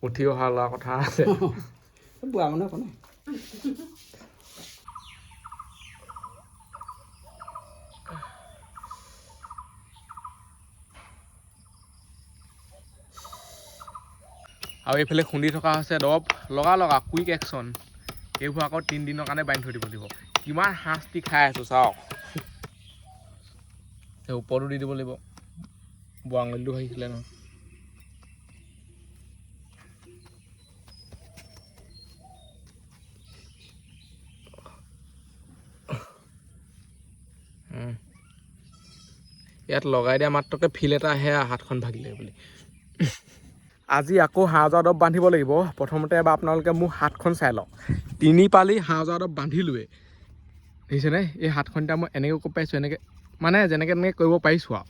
উঠি অহা লোৱা কথা আছে বুঢ়া মানুহ একো নাই আৰু এইফালে খুন্দি থকা হৈছে দৰৱ লগা কুইক একশ্যন এইবোৰ আকৌ 3 দিনৰ কাৰণে বান্ধি থৈ দিব লাগিব কিমান শাস্তি খাই আছোঁ চাওক সেই ওপৰতো দি দিব লাগিব বুঢ়া আঙুলিটো ভাঙিছিলে নহয় ইয়াত লগাই দিয়া মাত্ৰকে ফিল এটা আহে হাতখন ভাগিলে বুলি আজি আকৌ হাঁহজোৱা দৰৱ বান্ধিব লাগিব প্ৰথমতে এবাৰ আপোনালোকে মোৰ হাতখন চাই লওক 3 পালি হাঁহজোৱা দৰৱ বান্ধিলোৱে দেখিছেনে এই হাতখন এতিয়া মই এনেকৈ কৰিব পাৰিছোঁ এনেকৈ মানে যেনেকৈ তেনেকৈ কৰিব পাৰিছোঁ আৰু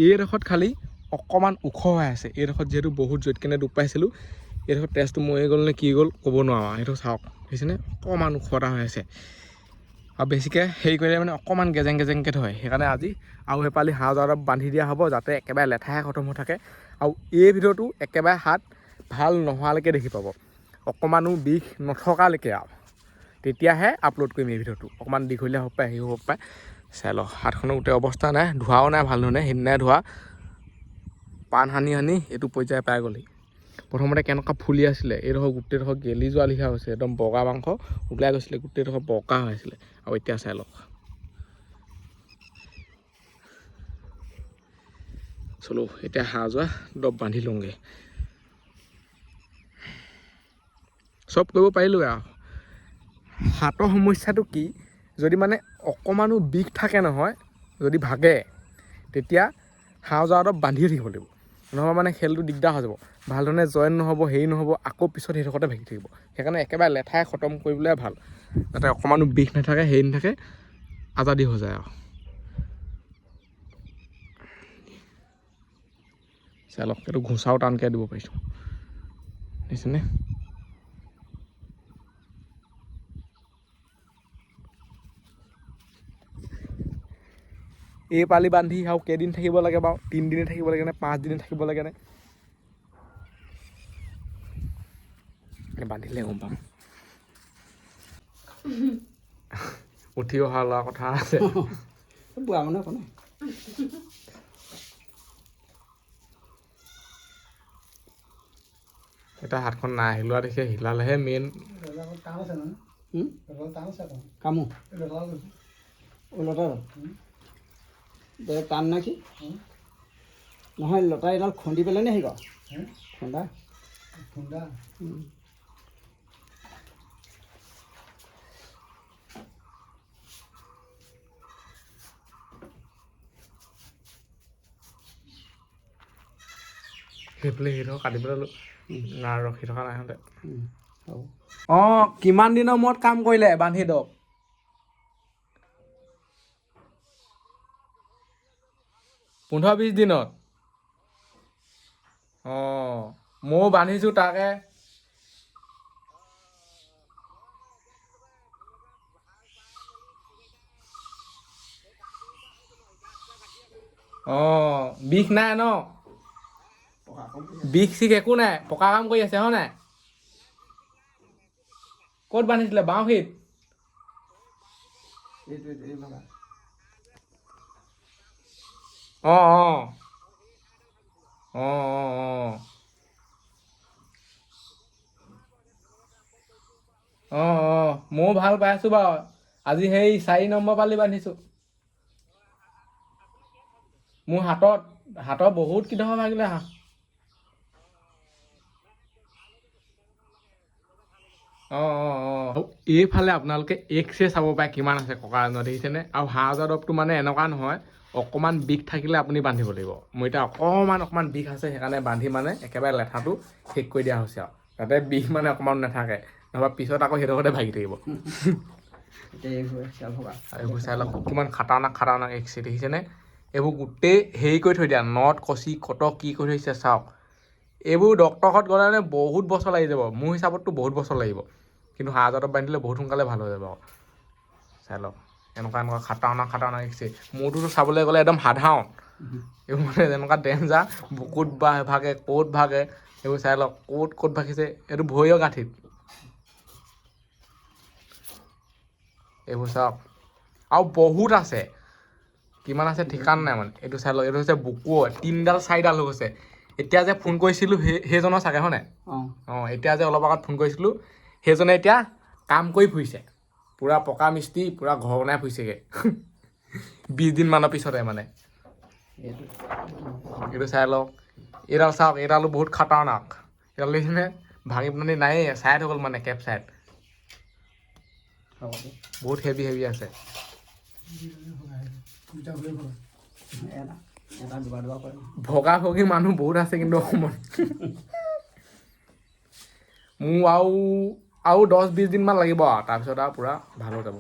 এইডোখৰত খালি অকণমান ওখ হৈ আছে এইডোখৰত যিহেতু বহুত জোৰত কেনে দুখ পাইছিলোঁ এইডোখৰত তেজটো মৰি গ'ল নে কি গ'ল ক'ব নোৱাৰোঁ সেইটো চাওক দেখিছেনে অকণমান ওখ এটা হৈ আছে আৰু বেছিকৈ হেৰি কৰিলে মানে অকণমান গেজেংকৈ থয় সেইকাৰণে আজি আৰু সেইপালি হাঁহজোৱা দৰৱ বান্ধি দিয়া হ'ব যাতে একেবাৰে লেঠাহে খতম হৈ থাকে আৰু এই ভিডিঅ'টো একেবাৰে হাত ভাল নোহোৱালৈকে দেখি পাব অকণমানো বিষ নথকালৈকে আৰু তেতিয়াহে আপলোড কৰিম এই ভিডিঅ'টো অকণমান দীঘলীয়া হ'ব পাৰে হেৰি হ'ব পাৰে চাই লওক হাতখনৰ গোটেই অৱস্থা নাই ধোৱাও নাই ভাল ধৰণে সেইদিনাই ধোৱা পাণ সানি এইটো পৰ্যায় পাই গ'লেই প্ৰথমতে কেনেকুৱা ফুলি আছিলে এইডোখৰ গোটেইডোখৰ গেলি যোৱা লিখা হৈছে একদম বগা মাংস ওলাই গৈছিলে গোটেইডোখৰ বগা হৈ আছিলে আৰু এতিয়া চাই লওক চলো এতিয়া হাঁহজোৱা দৰৱ বান্ধি লওঁগৈ চব কৰিব পাৰিলোঁ আৰু হাতৰ সমস্যাটো কি যদি মানে অকণমানো বিষ থাকে নহয় যদি ভাগে তেতিয়া হাঁহজোৱা দৰৱ বান্ধিয়ে থাকিব লাগিব নহ'বা মানে খেলটো দিগদাৰ হৈ যাব ভাল ধৰণে জইন নহ'ব হেৰি নহ'ব আকৌ পিছত সেইডোখৰতে ভাগি থাকিব সেইকাৰণে একেবাৰে লেঠাই খতম কৰিবলৈ ভাল যাতে অকণমানো বিষ নাথাকে হেৰি নাথাকে আজাদি হৈ যায় আৰু চাই লওক এইটো ঘোচাও টানকৈ দিব পাৰিছোঁ দেখিছেনে এই পালি বান্ধি আৰু কেইদিন থাকিব লাগে বাৰু 3 দিনে থাকিব লাগে নে 5 দিনে থাকিব লাগে নে বান্ধিলে গম পাম উঠি অহা লোৱা কথা আছে বুঢ়া মানুহ একো নাই এতিয়া হাতখন নাই হিলোৱা দেখি হিলালেহে মেইন কামো লতা টান নে কি নহয় লতা এডাল খুন্দি পেলাই নে আহিব খুন্দা সেইফালে সেইটো কাটিবলৈ না ৰখি থকা নাই সিহঁতে অঁ কিমান দিনৰ মূৰত কাম কৰিলে বান্ধি দৰৱ 15-20 দিনত অঁ ময়ো বান্ধিছোঁ তাকে অঁ বিষ নাই ন বিষ চিষ একো নাই পকা কাম কৰি আছে হয় নাই ক'ত বান্ধিছিলে বাওঁশীত অঁ অঁ অঁ অঁ অঁ অঁ অঁ ময়ো ভাল পাইছোঁ বাৰু আজি সেই 4 নম্বৰ পালি বান্ধিছোঁ মোৰ হাতৰ বহুত কিডোখৰ ভাগিলে হাঁহ অঁ অঁ অঁ এইফালে আপোনালোকে এক্সৰে চাব পাৰে কিমান আছে কঁকাৰ আজত দেখিছেনে আৰু হাঁহজোৱা দৰৱটো মানে এনেকুৱা নহয় অকণমান বিষ থাকিলে আপুনি বান্ধিব লাগিব মোৰ এতিয়া অকণমান বিষ আছে সেইকাৰণে বান্ধি মানে একেবাৰে লেঠাটো শেষ কৰি দিয়া হৈছে আৰু যাতে বিষ মানে অকণমান নাথাকে নহ'বা পিছত আকৌ সেইডোখৰতে ভাগি থাকিব এইবোৰ চাই লওক কিমান খাটাৰনাক এক্সৰে দেখিছেনে এইবোৰ গোটেই হেৰি কৰি থৈ দিয়া নট কচি কটক কি কৰি থৈছে চাওক এইবোৰ ডক্টৰৰ ঘৰত গ'লে মানে বহুত বছৰ লাগি যাব মোৰ হিচাপততো বহুত বছৰ লাগিব কিন্তু হাঁহজোৱা দৰৱ বান্ধিলে বহুত সোনকালে ভাল হৈ যাব আৰু চাই লওক এনেকুৱা খাটাৰনাক এক্সৰে মোৰটোতো চাবলৈ গ'লে একদম সাধাৰণ এইবোৰ মানে যেনেকুৱা ডেঞ্জাৰ বুকুত ভাগে ক'ত ভাগে এইবোৰ চাই লওক ক'ত ভাগিছে, এইটো ভৰিৰ গাঁঠিত। এইবোৰ চাওক আৰু বহুত আছে, কিমান আছে ঠিকান নাই মানে। এইটো চাই লওক, এইটো হৈছে বুকু 3-4ডাল হৈ গৈছে। এতিয়া যে ফোন কৰিছিলোঁ সেইজনৰ চাগে হয় নাই? অঁ এতিয়া যে অলপ আগত ফোন কৰিছিলোঁ সেইজনে এতিয়া কাম কৰি ফুৰিছে, পূৰা পকা মিস্ত্ৰী, পূৰা ঘৰ বনাই ফুৰিছেগৈ 20 দিনমানৰ পিছতে মানে। এইটো চাই লওক, এইডাল চাওক, এইডালো বহুত খাতাৰনাক। এইডাল দেখিছেনে ভাঙি পানি নায়েই, ছাইড হৈ গ'ল মানে কেপ ছাইড। বহুত হেভি আছে। ভগা ভগি মানুহ বহুত আছে কিন্তু অসমত। মোৰ আৰু 10-20 দিনমান লাগিব আৰু তাৰপিছত আৰু পূৰা ভাল হৈ যাব।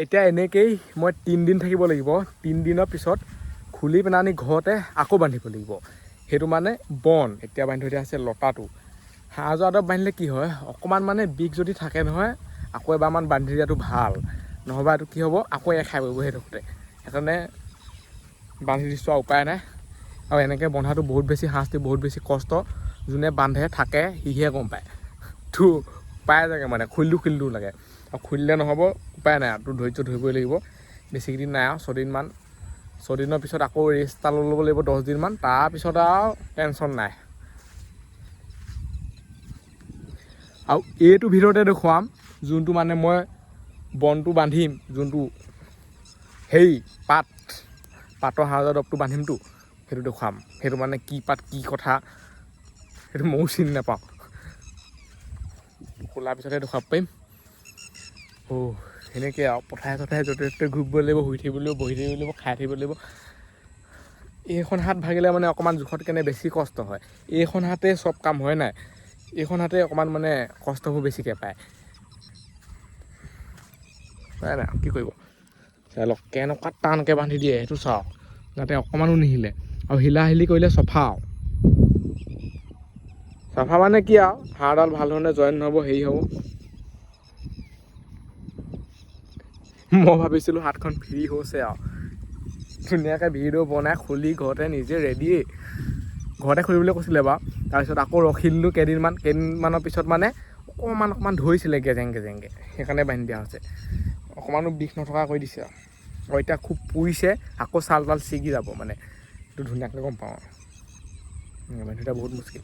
এতিয়া এনেকেই মই 3 দিন থাকিব লাগিব। 3 দিনৰ পিছত খুলি পেলাই আনি ঘৰতে আকৌ বান্ধিব লাগিব। সেইটো মানে বন এতিয়া বান্ধি থৈ দিয়া আছে লতাটো। হাঁহ দৰৱ বান্ধিলে কি হয়, অকণমান মানে বিষ যদি থাকে নহয়, আকৌ এবাৰমান বান্ধি দিয়াটো ভাল। নহ'বা এইটো কি হ'ব, আকৌ খাই পৰিব সেইডোখৰতে। সেইকাৰণে বান্ধি দিছোঁ আৰু উপায় নাই। আৰু এনেকৈ বন্ধাটো বহুত বেছি শাস্তি, বহুত বেছি কষ্ট। যোনে বান্ধে থাকে সিহে গম পায়। পাই যাগে মানে খুলিদিও লাগে। আৰু খুলিলে নহ'ব, উপায় নাই আৰু তোৰ ধৈৰ্য ধৰিবই লাগিব। বেছিকেইদিন নাই আৰু 6 দিনৰ পিছত আকৌ ৰেষ্ট এটা ল'ব লাগিব 10 দিনমান। তাৰপিছত আৰু টেনশ্যন নাই। আৰু এইটো ভিতৰতে দেখুৱাম যোনটো মানে মই বনটো বান্ধিম, যোনটো পাতৰ হাঁহ দৰৱটো বান্ধিমতো, সেইটো দেখুৱাম। সেইটো মানে কি পাত কি কথা সেইটো ময়ো চিনি নাপাওঁ। খোলাৰ পিছতহে দেখুৱাব পাৰিম। সেনেকৈ আৰু পথাৰে য'তে ত'তে ঘূৰিব লাগিব, শুই থাকিব লাগিব, বহি থাকিব লাগিব, খাই থাকিব লাগিব। এইখন হাত ভাগিলে মানে অকণমান জোখত কেনে বেছি কষ্ট হয়। এইখন হাতে চব কাম হয় নাই, এইখন হাতে অকণমান মানে কষ্টবোৰ বেছিকৈ পায়। নাই কি কৰিব, চাই লওক কেনেকুৱা টানকৈ বান্ধি দিয়ে সেইটো চাওক, যাতে অকণমানো নিহিলে। আৰু হিলা কৰিলে চফা মানে কি আৰু হাড়ডাল ভাল ধৰণে জইন নহ'ব, হেৰি হ'ব। মই ভাবিছিলোঁ হাতখন ফ্ৰী হৈছে আৰু ধুনীয়াকৈ ভিডিঅ' বনাই খুলি ঘৰতে নিজে ৰেডিয়ে। ঘৰতে খুলিবলৈ কৈছিলে বাৰু, তাৰপিছত আকৌ ৰখি দিলোঁ কেইদিনমানৰ পিছত মানে অকণমান ধৰিছিলে গেজেংকৈ, সেইকাৰণে বান্ধি দিয়া হৈছে। অকণমানো বিষ নথকা কৰি দিছে আৰু এতিয়া খুব পুৰিছে, আকৌ ছাল তাল ছিগি যাব মানে, সেইটো ধুনীয়াকৈ গম পাওঁ আৰু বান্ধি বহুত মুস্কিল।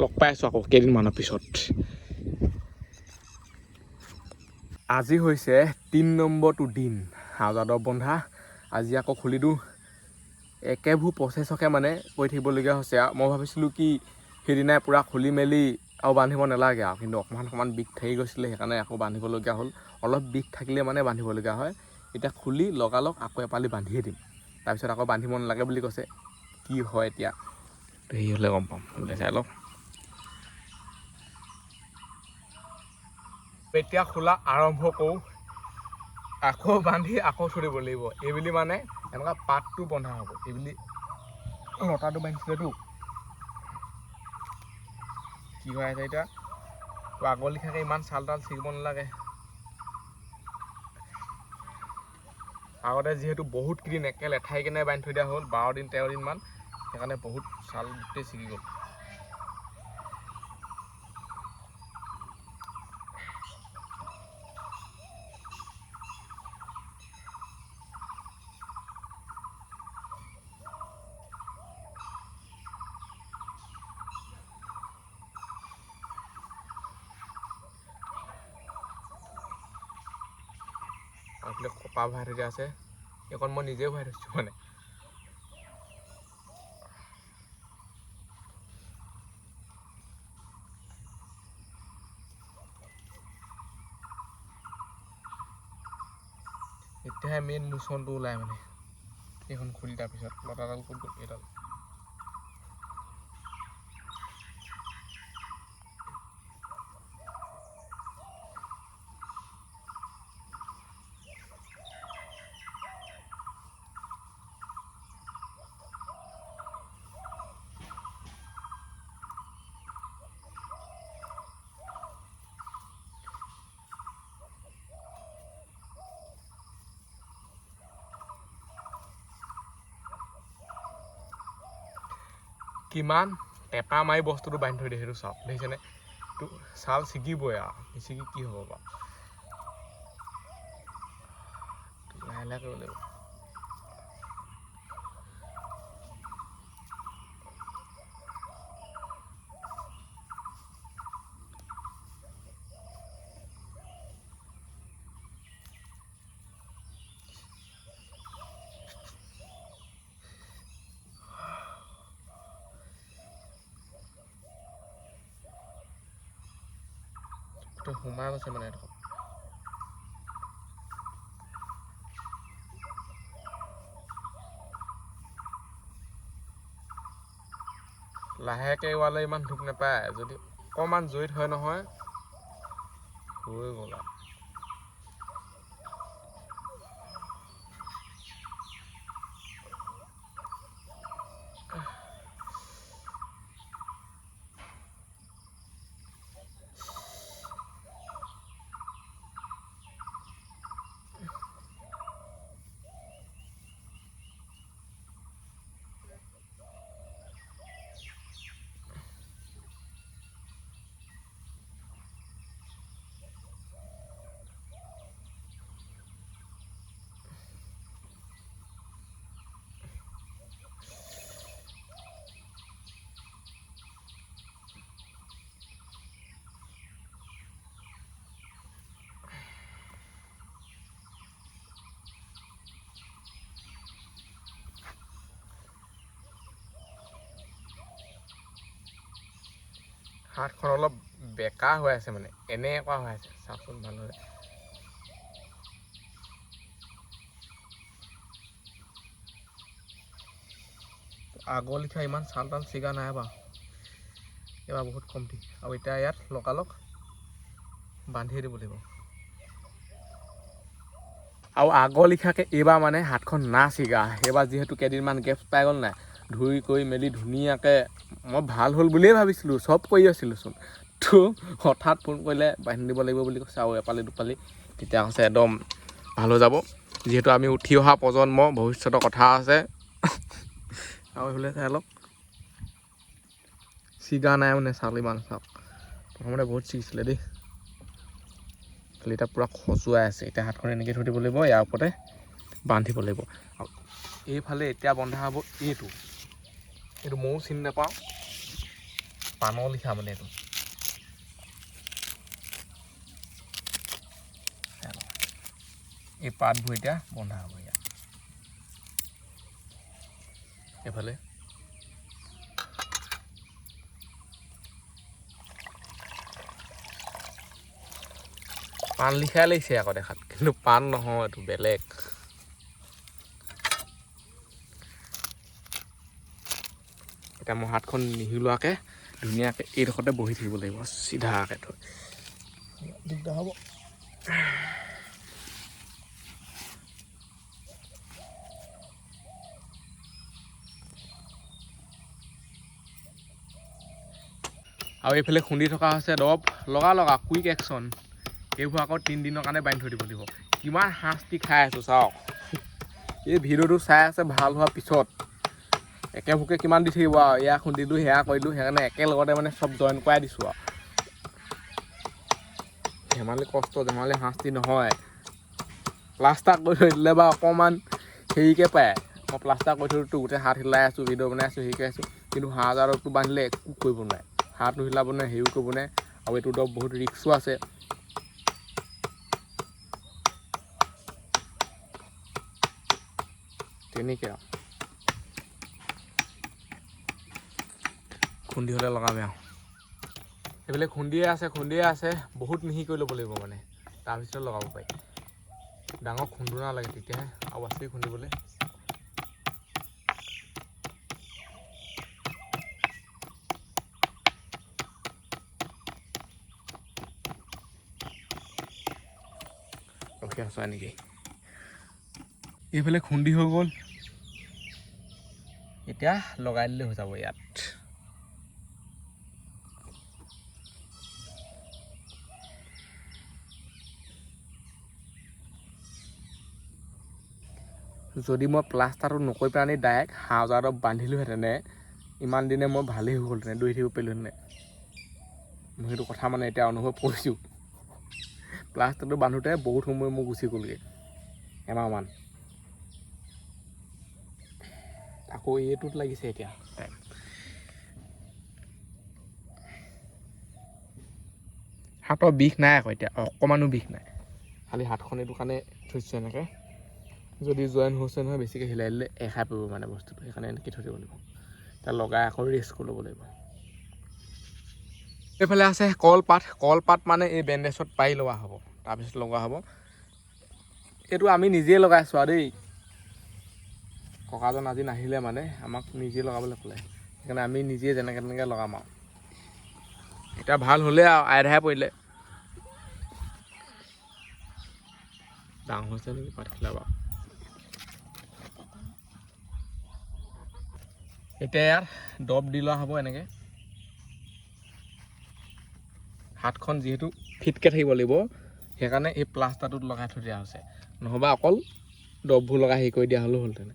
লগ পাই আছোঁ আকৌ কেইদিনমানৰ পিছত। আজি হৈছে 3 নম্বৰটো দিন হাঁহ দৰৱ বন্ধা। আজি আকৌ খুলি দিওঁ, একেবোৰ প্ৰচেছকে মানে কৰি থাকিবলগীয়া হৈছে আৰু। মই ভাবিছিলোঁ কি সেইদিনাই পূৰা খুলি মেলি আৰু বান্ধিব নালাগে আৰু, কিন্তু অকণমান বিষ থাকি গৈছিলে, সেইকাৰণে আকৌ বান্ধিবলগীয়া হ'ল। অলপ বিষ থাকিলে মানে বান্ধিবলগীয়া হয়। এতিয়া খুলি লগালগ আকৌ এপালি বান্ধিয়ে দিম, তাৰপিছত আকৌ বান্ধিব নালাগে বুলি কৈছে। কি হয় এতিয়া হেৰি হ'লে গম পাম, চাই লওক। এতিয়া খোলা আৰম্ভ কৰোঁ, আকৌ বান্ধি আকৌ থৈ দিব লাগিব। এইবুলি মানে এনেকুৱা পাতটো বন্ধা হ'ব, এইবুলি লতাটো বান্ধিছিলেতো। কি হৈ আছে এতিয়া, আগৰ লিখাকৈ ইমান ছাল তাল ছিগিব নালাগে। আগতে যিহেতু বহুত কেইদিন একে লেঠাই কেনে বান্ধি থৈ দিয়া হ'ল, 12 দিন 13 দিনমান, সেইকাৰণে বহুত ছাল গোটেই ছিগি গ'ল। এইফালে কপা ভৰাই থৈ দিয়া আছে, এইকণ মই নিজে ভৰাই থৈছোঁ মানে। এতিয়াহে মেইন মোচনটো ওলাই মানে, এইখন খুলি তাৰ পিছত লতাডাল ক'ত গ'ল, এইডাল। কিমান টেপা মাৰি বস্তুটো বান্ধি থৈ দিয়ে সেইটো চাওক দেখিছেনে এইটো ছাল ছিগিবই আৰু নিছিগি কি হ'ব বাৰু লাহে লাহে কৰিব লাগিব সোমাই গৈছে মানে এইটো লাহেকে এৱালে ইমান ধুপ নাপায় যদি অকণমান জড়িত হয় নহয় হৈ গ'ল আৰু হাতখন অলপ বেকা হৈ আছে মানে এনেকুৱা হৈ আছে চাওকচোন ভালদৰে আগৰ লিখা ইমান ছাল তাল ছিগা নাই বাৰু এবাৰ বহুত কমটি আৰু এতিয়া ইয়াত লগালগ বান্ধিয়ে দিব লাগিব আৰু আগৰ লিখাকে এইবাৰ মানে হাতখন না ছিগা এইবাৰ যিহেতু কেইদিনমান গেপছ পাই গ'ল নাই ধুই কৰি মেলি ধুনীয়াকৈ মই ভাল হ'ল বুলিয়ে ভাবিছিলোঁ চব কৰি আছিলোঁচোন তো হঠাৎ ফোন কৰিলে বান্ধি দিব লাগিব বুলি কৈছে আৰু এপালি দুপালি তেতিয়া কৈছে একদম ভাল হৈ যাব যিহেতু আমি উঠি অহা প্ৰজন্ম ভৱিষ্যতৰ কথা আছে আৰু এইফালে চাই লওক ছিগা নাই মানে চাল ইমান চাওক প্ৰথমতে বহুত ছিগিছিলে দেই খালি এতিয়া পূৰা খজুৱাই আছে এতিয়া হাতখন এনেকৈ থৈ দিব লাগিব ইয়াৰ ওপৰতে বান্ধিব লাগিব আৰু এইফালে এতিয়া বন্ধা হ'ব এইটো ময়ো চিনি নাপাওঁ পানৰ লিখা মানে এইটো এই পাতবোৰ এতিয়া বন্ধা হ'ব ইয়াত এইফালে পাণ লিখাই লাগিছে আকৌ দেখাত কিন্তু পাণ নহয় এইটো বেলেগ এতিয়া মই হাতখন নিহিলোৱাকৈ ধুনীয়াকৈ এইডোখৰতে বহি থাকিব লাগিব চিধাকৈ থৈ দিগদাৰ হ'ব আৰু এইফালে খুন্দি থকা হৈছে দৰৱ লগা কুইক একশ্যন এইবোৰ আকৌ 3 দিনৰ কাৰণে বান্ধি থৈ দিব লাগিব কিমান শাস্তি খাই আছোঁ চাওক এই ভিডিঅ'টো চাই আছে ভাল হোৱাৰ পিছত একেভোকে কিমান দি থাকিব আৰু এয়া খুন্দিলোঁ সেয়া কৰিলোঁ সেইকাৰণে একেলগতে মানে চব জইন কৰাই দিছোঁ আৰু ধেমালি কষ্ট ধেমালি শাস্তি নহয় প্লাষ্টাৰ কৰি থৈ দিলে বা অকণমান হেৰিকৈ পায় মই প্লাষ্টাৰ কৰি থৈতো গোটেই হাত হিলাই আছোঁ ভিডিঅ' বনাই আছোঁ হেৰি কৰি আছোঁ কিন্তু হাঁহ জাৰটো বান্ধিলে একো কৰিব নোৱাৰে হাতটো হিলাব নোৱাৰে হেৰিও কৰিব নোৱাৰে আৰু এইটো দৰৱ বহুত ৰিক্সো আছে তেনেকৈ আৰু খুন্দি হ'লে লগাবে আৰু এইফালে খুন্দিয়ে আছে বহুত মিহি কৰি ল'ব লাগিব মানে তাৰপিছত লগাব পাৰি ডাঙৰ খুন্দুনা লাগে তেতিয়াহে আৰু আছেই খুন্দিবলৈ ৰখি আছোঁ নেকি এইফালে খুন্দি হৈ গ'ল এতিয়া লগাই দিলে হৈ যাব ইয়াত যদি মই প্লাষ্টাৰটো নকৰি পেলাই ডাইৰেক্ট হাঁহ জাৰত বান্ধিলোহেঁতেনে ইমান দিনে মই ভালেই হৈ গ'লহেঁতেনে দৌৰি থাকিব পাৰিলোহেঁতেনে মই সেইটো কথা মানে এতিয়া অনুভৱ কৰিছোঁ প্লাষ্টাৰটো বান্ধোতে বহুত সময় মোৰ গুচি গ'লগৈ এমাহমান আকৌ এইটোত লাগিছে এতিয়া টাইম হাতৰ বিষ নাই আকৌ এতিয়া অকণমানো বিষ নাই খালি হাতখন এইটো কাৰণে থৈছোঁ এনেকৈ যদি জইন হৈছে নহয় বেছিকৈ হিলাই দিলে এখাই পৰিব মানে বস্তুটো সেইকাৰণে এনেকৈ থৈ দিব লাগিব এতিয়া লগাই আকৌ ৰেষ্ট কৰি ল'ব লাগিব এইফালে আছে কলপাত মানে এই বেণ্ডেজত পাৰি লোৱা হ'ব তাৰপিছত লগোৱা হ'ব এইটো আমি নিজেই লগাইছোঁ আৰু দেই ককাজন আজি নাহিলে মানে আমাক নিজে লগাবলৈ ক'লে সেইকাৰণে আমি নিজে যেনেকৈ তেনেকৈ লগাম আৰু এতিয়া ভাল হ'লে আৰু আইধাই পৰিলে ডাঙৰ হৈছে নেকি পাতখিলা বাৰু এতিয়া ইয়াত দৰৱ দি লোৱা হ'ব এনেকৈ হাতখন যিহেতু ফিটকৈ থাকিব লাগিব সেইকাৰণে এই প্লাষ্টাৰটোত লগাই থৈ দিয়া হৈছে নহ'বা অকল দৰৱবোৰ লগাই হেৰি কৰি দিয়া হ'লেও হ'লহেঁতেন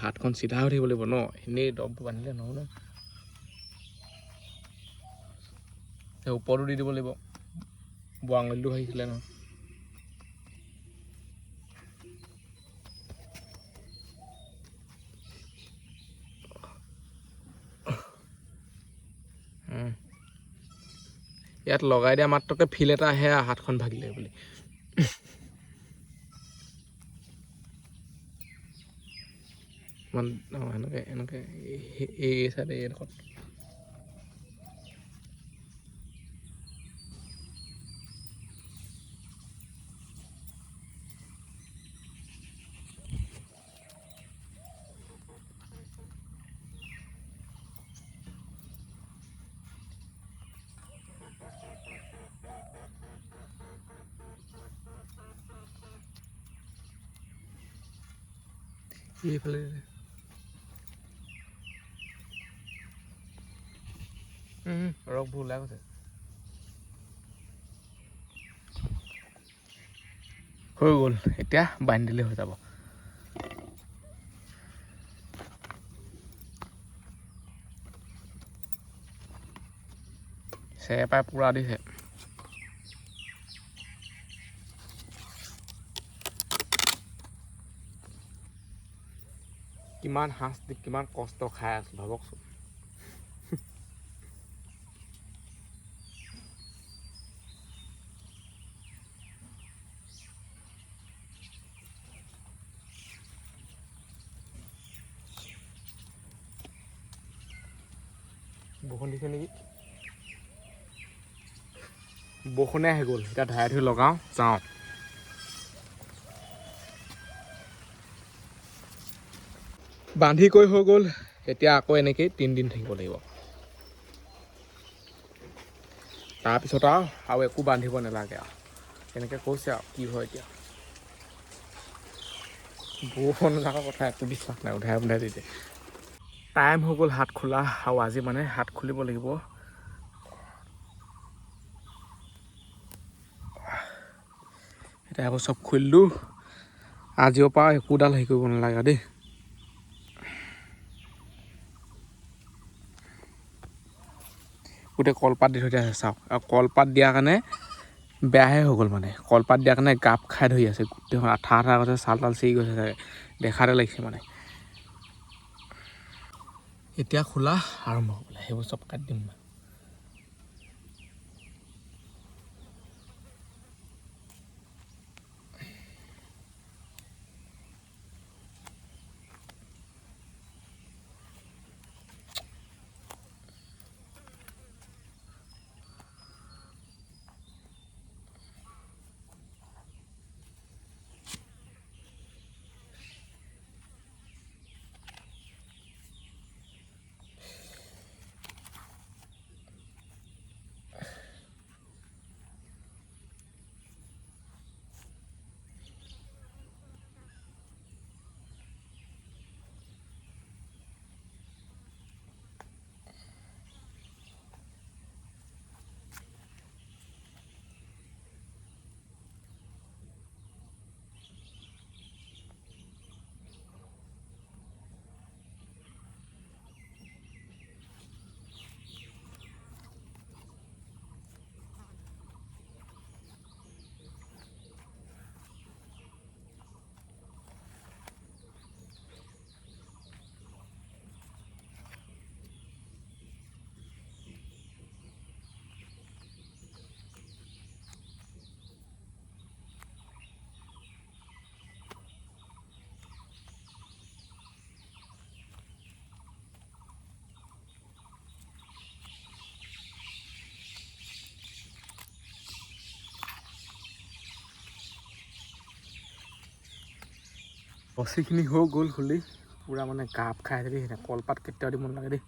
হাতখন চিধা হৈ থাকিব লাগিব ন এনেই দৰৱবোৰ বান্ধিলে নহ'ব ন সেই ওপৰতো দি দিব লাগিব বৰ আঙুলিটো ভাগিছিলে নহয় ইয়াত লগাই দিয়া মাত্ৰকে ফিল এটা আহে হাতখন ভাগিলে বুলি এনেকৈ এই চাইডে এইডোখৰত এইফালে ৰসবোৰ ওলাই গৈছে হৈ গ'ল এতিয়া বান্ধি দিলে হৈ যাব চেপাই পূৰা দিছে কিমান শাস্তি কিমান কষ্ট খাই আছোঁ ভাবকচোন বৰষুণ দিছে নেকি বৰষুণে আহি গ'ল এতিয়া ধাৰাই ধুই লগাওঁ যাওঁ বান্ধি কৰি হৈ গ'ল এতিয়া আকৌ এনেকেই 3 দিন থাকিব লাগিব তাৰপিছত আৰু একো বান্ধিব নালাগে আৰু এনেকৈ কৈছে আৰু কি হয় এতিয়া বৰষুণৰ কথা একো বিশ্বাস নাই উধাই দি দিয়ে টাইম হৈ গ'ল হাত খোলা আৰু আজি মানে হাত খুলিব লাগিব এতিয়া আকৌ চব খুলিলোঁ আজিৰ পৰা একোডাল হেৰি কৰিব নালাগে দেই গোটেই কলপাত দি থৈ দিয়া আছে চাওক আৰু কলপাত দিয়াৰ কাৰণে বেয়াহে হৈ গ'ল মানে কলপাত দিয়াৰ কাৰণে গাপ খাই ধৰি আছে গোটেইখন আঠা গৈছে ছাল তাল চিগি গৈছে চাগে দেখাতে লাগিছে মানে এতিয়া খোলা আৰম্ভ হ'বলে সেইবোৰ চব কাটি দিম ৰছীখিনি হৈ গ'ল খুলি পূৰা মানে গাপ খাই আছে দেই কলপাত কেতিয়াও দিব নালাগে দেই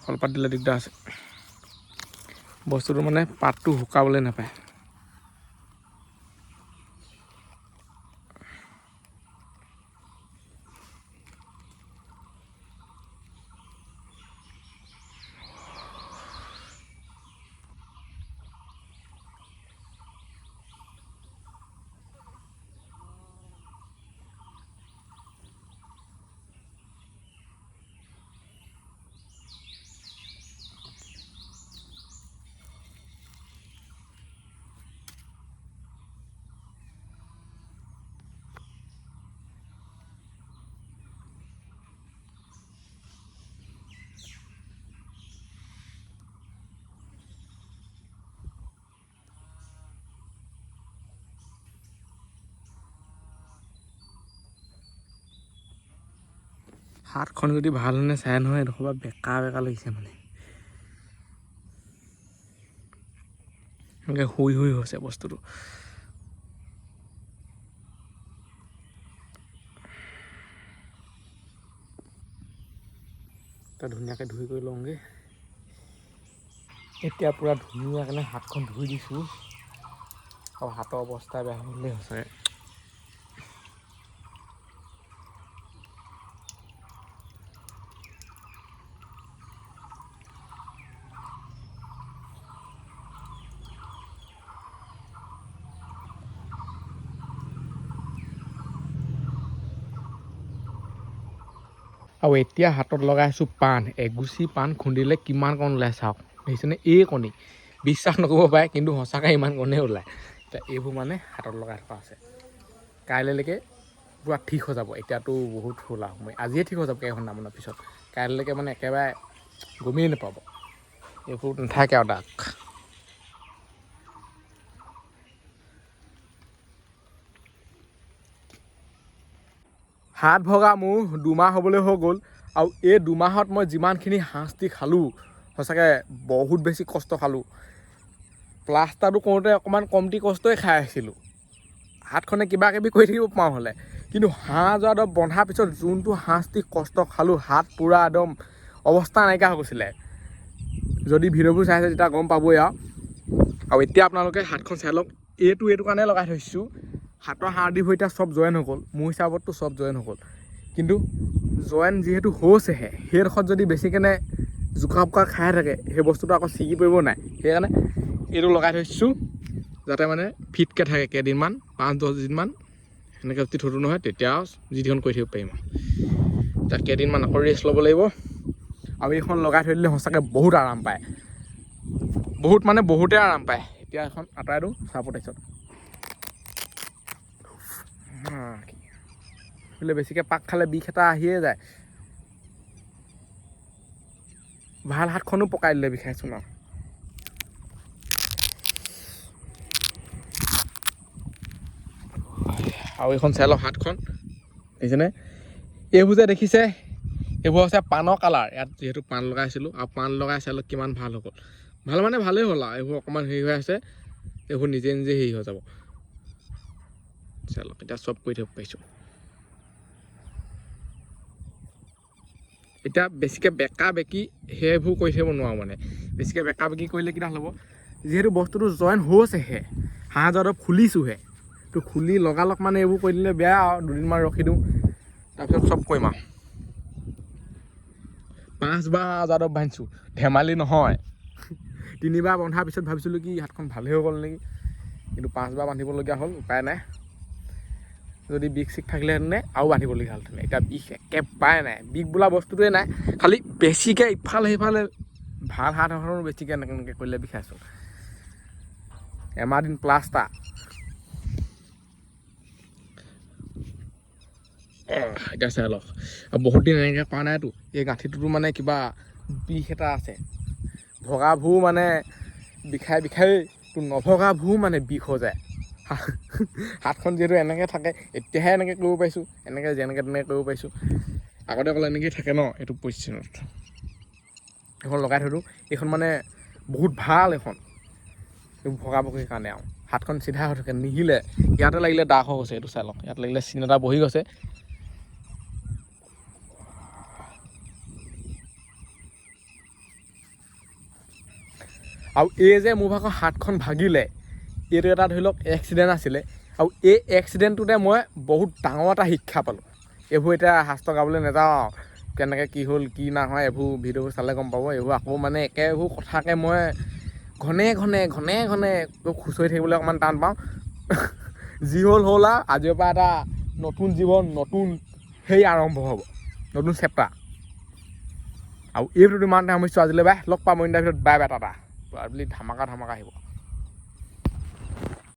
কলপাত দিলে দিগদাৰ আছে বস্তুটো মানে পাতটো শুকাবলৈ নাপায় হাতখন যদি ভাল হ'লে চাই নহয় এডোখৰ বেকা বেকা লাগিছে মানে এনেকৈ শুই শুই হৈছে বস্তুটো এটা ধুনীয়াকৈ ধুই কৰি লওঁগৈ এতিয়া পূৰা ধুনীয়াকৈ হাতখন ধুই দিছোঁ আৰু হাতৰ অৱস্থা বেয়া হ'লে সঁচাকৈ আৰু এতিয়া হাতত লগাইছোঁ পাণ এগুচি পাণ খুন্দিলে কিমান কণ ওলাই চাওক দেখিছেনে এই কণী বিশ্বাস নকৰিব পাৰে কিন্তু সঁচাকৈ ইমান কণেই ওলায় এতিয়া এইবোৰ মানে হাতত লগাই থকা আছে কাইলৈলৈকে পূৰা ঠিক হৈ যাব এতিয়াতো বহুত হ'ল আৰু সময় আজিয়ে ঠিক হৈ যাব কেইঘণ্টামানৰ পিছত কাইলৈলৈকে মানে একেবাৰে গমেই নাপাব এইবোৰ নাথাকে আৰু দাগ হাত ভগা মোৰ 2 মাহ হ'বলৈ হৈ গ'ল আৰু এই 2 মাহত মই যিমানখিনি শাস্তি খালোঁ সঁচাকৈ বহুত বেছি কষ্ট খালোঁ প্লাষ্টাৰটো কৰোঁতে অকণমান কমটি কষ্টই খাই আহিছিলোঁ হাতখনে কিবা কিবি কৰি থাকিব পাৰোঁ হ'লে কিন্তু হাঁহ যোৱা বন্ধাৰ পিছত যোনটো শাস্তি কষ্ট খালোঁ হাত পূৰা একদম অৱস্থা নাইকিয়া হৈ গৈছিলে যদি ভিডিঅ'বোৰ চাইছে তেতিয়া গম পাবই আৰু এতিয়া আপোনালোকে হাতখন চাই লওক এইটো কাৰণে লগাই থৈছোঁ হাতৰ হাড়দিবোৰ এতিয়া চব জইন হৈ গ'ল মোৰ হিচাপততো চব জইন হৈ গ'ল কিন্তু জইন যিহেতু হৈছেহে সেইডোখৰত যদি বেছিকেনে জোকা পোকা খাই থাকে সেই বস্তুটো আকৌ ছিগি পৰিব নাই সেইকাৰণে এইটো লগাই থৈছোঁ যাতে মানে ফিটকৈ থাকে কেইদিনমান 5-10 দিনমান সেনেকৈ যদি থ'লো নহয় তেতিয়া যিখন কৰি থাকিব পাৰিম তাত কেইদিনমান আকৌ ৰেষ্ট ল'ব লাগিব আৰু এইখন লগাই থৈ দিলে সঁচাকৈ বহুত আৰাম পায় বহুত মানে বহুতেই আৰাম পায় এতিয়া এখন আঁতৰাই দিওঁ চাপোৰ্ট তাৰপিছত বোলে বেছিকৈ পাক খালে বিষ এটা আহিয়ে যায় ভাল হাতখনো পকাই দিলে বিষাইছোঁ ন আৰু এইখন চাই লওক হাতখন দেখিছেনে এইবোৰ যে দেখিছে এইবোৰ হৈছে পাণৰ কালাৰ ইয়াত যিহেতু পাণ লগাইছিলোঁ আৰু পাণ লগাই চাই লওক কিমান ভাল হৈ গ'ল ভাল মানে ভালেই হ'ল আৰু এইবোৰ অকণমান হেৰি হৈ আছে এইবোৰ নিজে নিজে হেৰি হৈ যাব চাই লওক এতিয়া চব কৰি থাকিব পাৰিছোঁ এতিয়া বেছিকৈ বেকা বেকি সেইবোৰ কৰি থাকিব নোৱাৰোঁ মানে বেছিকৈ বেকা বেকি কৰিলে কিডাল হ'ব যিহেতু বস্তুটো জইন হৈছেহে হাঁহ যোৱা খুলিছোঁহে তো খুলি লগালগ মানে এইবোৰ কৰি দিলে বেয়া আৰু 2 দিনমান ৰখি দিওঁ তাৰপিছত চব কৰিম আৰু 5 বাৰ যাদৱ বান্ধিছোঁ ধেমালি নহয় 3 বাৰ বন্ধাৰ পিছত ভাবিছিলোঁ কি হাতখন ভালেই হৈ গ'ল নেকি কিন্তু 5 বাৰ বান্ধিবলগীয়া হ'ল উপায় নাই যদি বিষ চিক থাকিলেহেঁতেন আৰু বান্ধিবলগীয়া হ'লহেঁতেন এতিয়া বিষ একেবাৰে নাই বিষ বোলা বস্তুটোৱে নাই খালি বেছিকৈ ইফালে সিফালে ভাল হাত এখনো বেছিকৈ এনেকৈ কৰিলে বিষাইছোঁ এমাহ দিন প্লাষ্টাৰ এতিয়া চাই লওক আৰু বহুত দিন এনেকৈ কৰা নাইতো এই গাঁঠিটোতো মানে কিবা বিষ এটা আছে ভগাবোৰ মানে বিষাই তো নভগাবোৰ মানে বিষ হৈ যায় হাতখন যিহেতু এনেকৈ থাকে এতিয়াহে এনেকৈ কৰিব পাৰিছোঁ এনেকৈ যেনেকৈ তেনেকৈ কৰিব পাৰিছোঁ আগতে অকল এনেকৈয়ে থাকে ন এইটো পজিশ্যনত এইখন লগাই থৈ দিওঁ এইখন মানে বহুত ভাল এইখন এইবোৰ ভগা ভগিৰ কাৰণে আৰু হাতখন চিধা হৈ থাকে নিহিলে ইয়াতে লাগিলে দাগ হৈ গৈছে এইটো চাই লওক ইয়াত লাগিলে চিন এটা বহি গৈছে আৰু এই যে মোৰ ভাগৰ হাতখন ভাগিলে এইটো এটা ধৰি লওক এক্সিডেণ্ট আছিলে আৰু এই এক্সিডেণ্টটোতে মই বহুত ডাঙৰ এটা শিক্ষা পালোঁ এইবোৰ এতিয়া শাস্ত্ৰ গাবলৈ নাযাওঁ আৰু কেনেকৈ কি হ'ল কি নহয় এইবোৰ ভিডিঅ'বোৰ চালে গম পাব এইবোৰ আকৌ মানে একেবোৰ কথাকে মই ঘনে খুচৰি থাকিবলৈ অকণমান টান পাওঁ যি হ'ল আৰু আজিৰ পৰা এটা নতুন জীৱন নতুন সেই আৰম্ভ হ'ব নতুন চেপ্টাৰ আৰু এই ভিডিঅ'টো ইমানতে সামৰিছোঁ আজিলৈ বাই লগ পাম ইণ্টাৰভিউত বাই টাটা বুলি ধামাকা আহিব